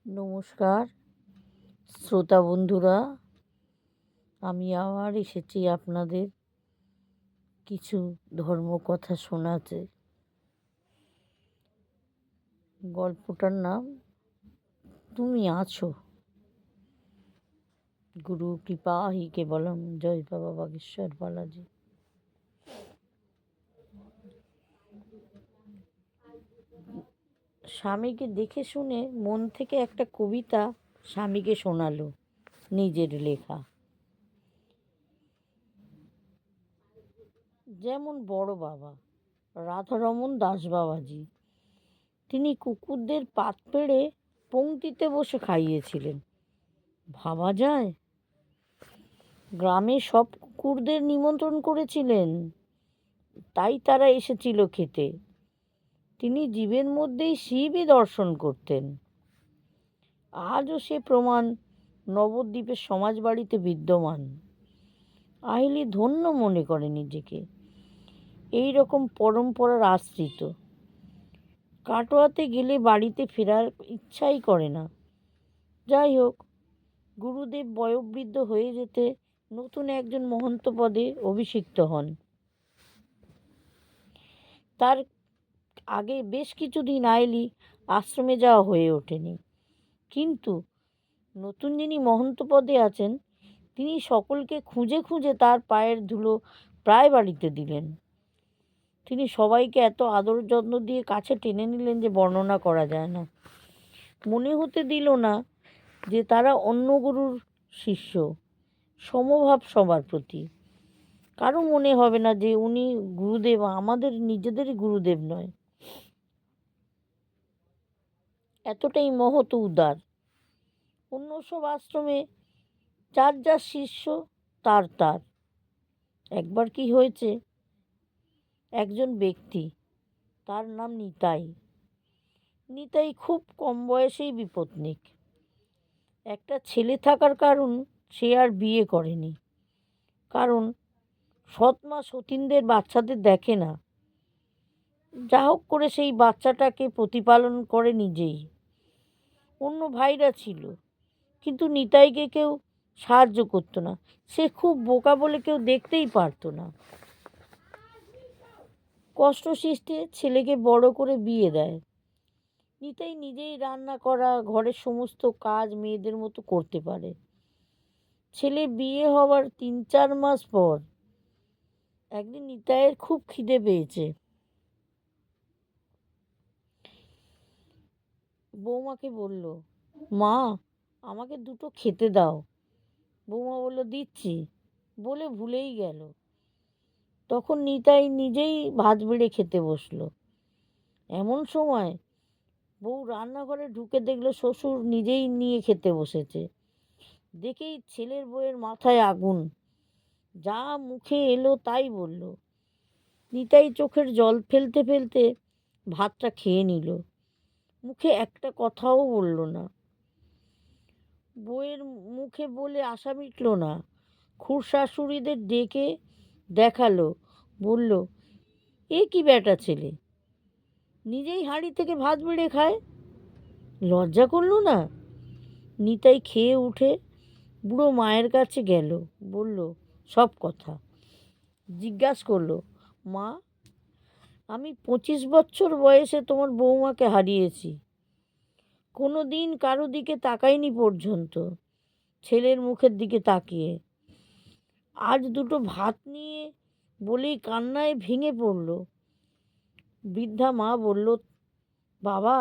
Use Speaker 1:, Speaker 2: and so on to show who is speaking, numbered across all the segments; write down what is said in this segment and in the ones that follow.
Speaker 1: নমস্কার শ্রোতা বন্ধুরা, আমি আবার এসেছি আপনাদের কিছু ধর্মকথা শোনাতে। গল্পটার নাম তুমি আছো। গুরু কৃপা হি কেবলম, জয় বাবা বাগেশ্বর বালাজি। স্বামীকে দেখে শুনে মন থেকে একটা কবিতা স্বামীকে শোনালো, নিজের লেখা। যেমন বড় বাবা রাধারমণ দাস বাবাজি, তিনি কুকুরদের পাত পেড়ে পংক্তিতে বসে খাইয়েছিলেন। ভাবা যায়! গ্রামে সব কুকুরদের নিমন্ত্রণ করেছিলেন, তাই তারা এসেছিল খেতে। তিনি জীবের মধ্যেই শিবই দর্শন করতেন। আজও সে প্রমাণ নবদ্বীপের সমাজবাড়িতে বিদ্যমান। আহিলি ধন্য মনে করে নিজেকে, এই রকম পরম্পরার আশ্রিত। কাটোয়াতে গেলে বাড়িতে ফেরার ইচ্ছাই করে না। যাই হোক, গুরুদেব বয়োবৃদ্ধ হয়ে যেতে নতুন একজন মহন্ত পদে অভিষিক্ত হন। তার আগে বেশ কিছুদিন আইলি আশ্রমে যাওয়া হয়ে ওঠেনি, কিন্তু নতুন যিনি মহন্ত পদে আছেন তিনি সকলকে খুঁজে খুঁজে তার পায়ের ধুলো প্রায় বাড়িতে দিলেন। তিনি সবাইকে এত আদর যত্ন দিয়ে কাছে টেনে নিলেন যে বর্ণনা করা যায় না। মনে হতে দিল না যে তারা অন্য গুরুর শিষ্য, সমভাব সবার প্রতি। কারো মনে হবে না যে উনি গুরুদেব, আমাদের নিজেদেরই গুরুদেব নয়। এতটাই মহৎ উদার। অন্য সব আশ্রমে যার যার শিষ্য তার তার। একবার কি হয়েছে, একজন ব্যক্তি, তার নাম নিতাই। নিতাই খুব কম বয়সেই বিপত্নিক। একটা ছেলে থাকার কারণ সে আর বিয়ে করেনি, কারণ সৎমা সতীনদের বাচ্চাদের দেখে না। যা হোক করে সেই বাচ্চাটাকে প্রতিপালন করে নিজেই। অন্য ভাইরা ছিল, কিন্তু নিতাইকে কেউ সাহায্য করতো না। সে খুব বোকা বলে কেউ দেখতেই পারতো না। কষ্ট সৃষ্টে ছেলেকে বড় করে বিয়ে দেয়। নিতাই নিজেই রান্না করা, ঘরের সমস্ত কাজ মেয়েদের মতো করতে পারে। ছেলে বিয়ে হওয়ার 3-4 মাস পর একদিন নিতাইয়ের খুব খিদে পেয়েছে। বৌমাকে বলল, মা, আমাকে দুটো খেতে দাও। বৌমা বলল, দিচ্ছি, বলে ভুলেই গেল। তখন নিতাই নিজেই ভাত বেড়ে খেতে বসলো। এমন সময় বউ রান্নাঘরে ঢুকে দেখলো শ্বশুর নিজেই নিয়ে খেতে বসেছে। দেখেই ছেলের বউয়ের মাথায় আগুন, যা মুখে এলো তাই বলল। নিতাই চোখের জল ফেলতে ফেলতে ভাতটা খেয়ে নিল, মুখে একটা কথাও বলল না। বউয়ের মুখে বলে আশা মিটল না। খুড়শাশুড়িদের ডেকে দেখালো, বলল, এ কি বেটা ছেলে, নিজেই হাঁড়ি থেকে ভাত বেড়ে খায়, লজ্জা করল না? নিতাই খেয়ে উঠে বুড়ো মায়ের কাছে গেল, বলল সব কথা। জিজ্ঞাসা করলো, মা, আমি 25 বছর বয়সে তোমার বৌমাকে হারিয়েছি। কোনো দিন কারো দিকে তাকাইনি পর্যন্ত, ছেলের মুখের দিকে তাকিয়ে। আজ দুটো ভাত নিয়ে বলেই কান্নায় ভেঙে পড়ল। বৃদ্ধা মা বলল, বাবা,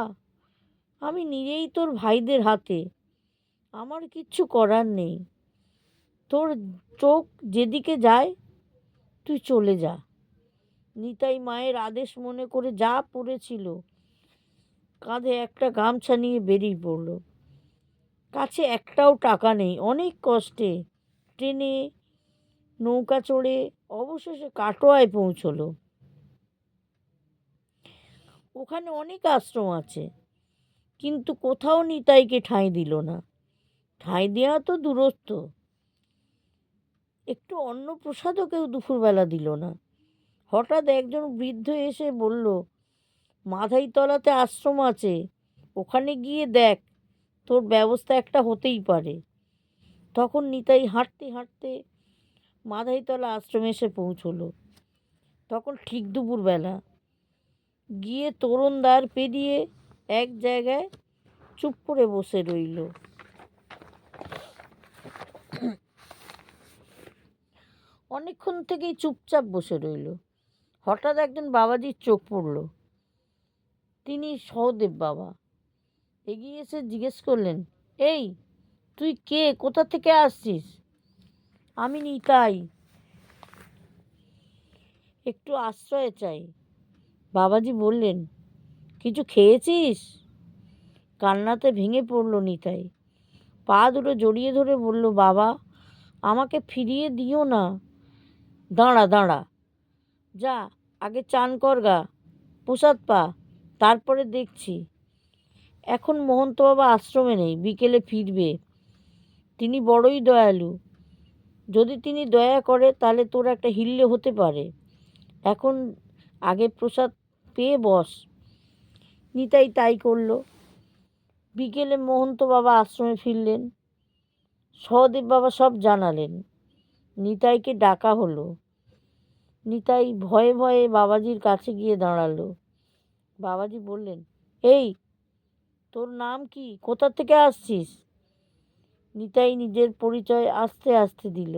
Speaker 1: আমি নিজেই তোর ভাইদের হাতে, আমার কিচ্ছু করার নেই। তোর চোখ যেদিকে যায় তুই চলে যা। নিতাই মায়ের আদেশ মনে করে যা পড়েছিল কাঁধে একটা গামছা নিয়ে বেরিয়ে পড়ল। কাছে একটাও টাকা নেই। অনেক কষ্টে ট্রেনে, নৌকা চড়ে অবশেষে কাটোয়ায় পৌঁছলো। ওখানে অনেক আশ্রম আছে, কিন্তু কোথাও নিতাইকে ঠাঁই দিল না। ঠাঁই দেওয়া তো দূরস্থ, একটু অন্ন প্রসাদও কেউ দুপুরবেলা দিল না। হঠাৎ একজন বৃদ্ধ এসে বলল, মাধাইতলাতে আশ্রম আছে, ওখানে গিয়ে দেখ, তোর ব্যবস্থা একটা হতেই পারে। তখন নিতাই হাঁটতে হাঁটতে মাধাইতলা আশ্রমে এসে পৌঁছলো। তখন ঠিক দুপুরবেলা। গিয়ে তোরণ দ্বার পেরিয়ে এক জায়গায় চুপ করে বসে রইল। অনেকক্ষণ থেকেই চুপচাপ বসে রইল। হঠাৎ একজন বাবাজির চোখ পড়ল। তিনি সহদেব বাবা। এগিয়ে এসে জিজ্ঞেস করলেন, এই তুই কে, কোথা থেকে আসছিস? আমি নিতাই, একটু আশ্রয় চাই। বাবাজি বললেন, কিছু খেয়েছিস? কান্নাতে ভেঙে পড়ল নিতাই। পা দুটো জড়িয়ে ধরে বলল, বাবা আমাকে ফিরিয়ে দিও না। দাঁড়া দাঁড়া, যা আগে চান কর গা, প্রসাদ পা, তারপরে দেখছি। এখন মহন্ত বাবা আশ্রমে নেই, বিকেলে ফিরবে। তিনি বড়ই দয়ালু। যদি তিনি দয়া করে তাহলে তোর একটা হিল্লে হতে পারে। এখন আগে প্রসাদ পেয়ে বস। নিতাই তাই করল। বিকেলে মহন্ত বাবা আশ্রমে ফিরলেন। সহদেব বাবা সব জানালেন। নিতাইকে ডাকা হলো। নিতাই ভয়ে ভয়ে বাবাজির কাছে গিয়ে দাঁড়ালো। বাবাজি বললেন, এই তোর নাম কি, কোথা থেকে আসছিস? নিতাই নিজের পরিচয় আস্তে আস্তে দিল।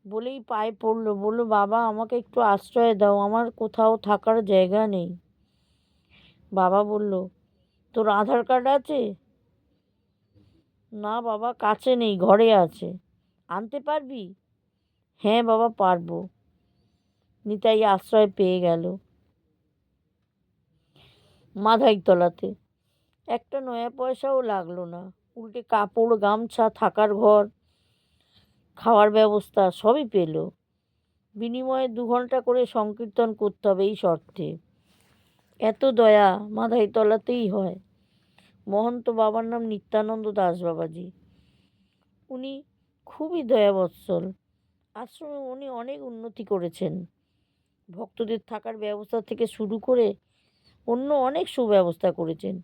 Speaker 1: বলেই পায়ে পড়ল, বলল, বাবা আমাকে একটু আশ্রয় দাও, আমার কোথাও থাকার জায়গা নেই। বাবা বলল, তোর আধার কার্ড আছে? না বাবা, কাছে নেই, ঘরে আছে। আনতে পারবি? হ্যাঁ বাবা, পারবো। নিতাই আশ্রয় পেয়ে গেল মাধাইতলাতে। একটা নয়া পয়সাও লাগলো না। উল্টে কাপড়, গামছা, থাকার ঘর, খাওয়ার ব্যবস্থা সবই পেল। বিনিময়ে 2 ঘন্টা করে সংকীর্তন করতে হবে এই শর্তে। এত দয়া মাধাইতলাতেই হয়। মহন্ত বাবার নাম নিত্যানন্দ দাস বাবাজি। উনি খুবই দয়াবৎসল। আশ্রমে উনি অনেক উন্নতি করেছেন। ভক্তদের থাকার ব্যবস্থা থেকে শুরু করে অন্য অনেক সুব্যবস্থা করেছেন।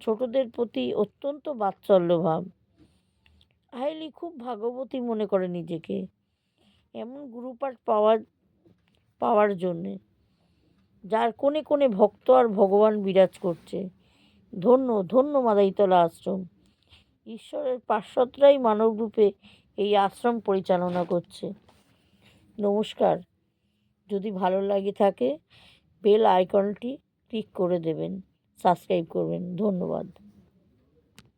Speaker 1: ছোটদের প্রতি অত্যন্ত বাৎসল্য ভাব। আহেলি খুব ভাগ্যবতী মনে করে নিজেকে, এমন গুরুপাঠ পাওয়ার জন্যে, যার কোণে কোণে ভক্ত আর ভগবান বিরাজ করছে। ধন্য ধন্য মাদাইতলা আশ্রম। ঈশ্বরের পার্শ্বদরাই মানবরূপে এই আশ্রম পরিচালনা করছে। নমস্কার। যদি ভালো লাগে থাকে বেল আইকনটি ক্লিক করে দেবেন, সাবস্ক্রাইব করবেন। ধন্যবাদ।